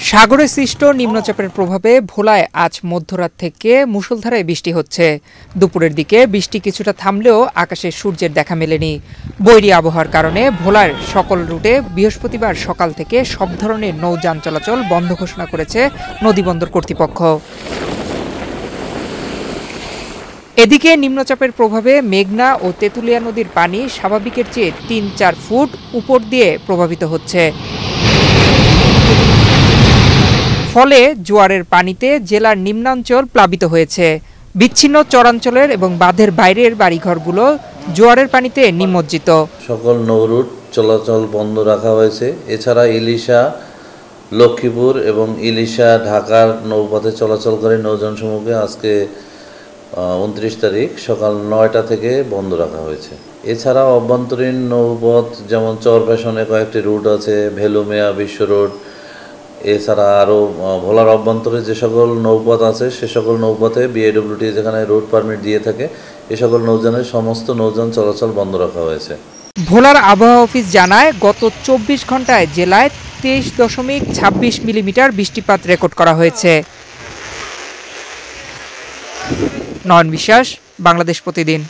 সাগরে সৃষ্ট নিম্নচাপের প্রভাবে ভোলায় আজ মধ্যরাত থেকে মুষলধারায় বৃষ্টি হচ্ছে। দুপুরের দিকে বৃষ্টি কিছুটা থামলেও আকাশে সূর্যের দেখা মেলেনি। বৈরী আবহাওয়ার কারণে ভোলার সকল রুটে বৃহস্পতিবার সকাল থেকে সব ধরনের নৌযান চলাচল বন্ধ ঘোষণা করেছে নদীবন্দর কর্তৃপক্ষ। এদিকে নিম্নচাপের প্রভাবে মেঘনা ও তেঁতুলিয়া নদীর পানি স্বাভাবিকের চেয়ে ৩-৪ ফুট উপর দিয়ে প্রভাবিত হচ্ছে। ফলে জোয়ারের পানিতে জেলার নিম্নাঞ্চল প্লাবিত হয়েছে। বিচ্ছিন্ন চরাঞ্চলের এবং বাঁধের বাইরের বাড়িঘরগুলো জোয়ারের পানিতে নিমজ্জিত। সকল নৌরুট চলাচল বন্ধ রাখা হয়েছে। এছাড়া ইলিশা, লক্ষ্মীপুর এবং ইলিশা ঢাকার নৌপথে চলাচলকারী নৌযানসমূহকে আজকে 29 তারিখ সকাল 9টা থেকে বন্ধ রাখা হয়েছে। এছাড়া অভ্যন্তরীণ নৌপথ যেমন চরপেশনে কয়েকটি রুট আছে, ভেলুমিয়া, বিশ্ব রোড, এছাড়া আরও ভোলার অভ্যন্তরে যে সকল নৌপথ আছে সে সকল নৌপথে বিআইডব্লিউটি যেখানে রুট পারমিট দিয়ে থাকে এ সকল নৌযানের সমস্ত নৌযান চলাচল বন্ধ রাখা হয়েছে। ভোলার আবহাওয়া অফিস জানায়, গত 24 ঘন্টায় জেলায় 23.26 মিলিমিটার বৃষ্টিপাত রেকর্ড করা হয়েছে। নয়ন বিশ্বাস, বাংলাদেশ প্রতিদিন।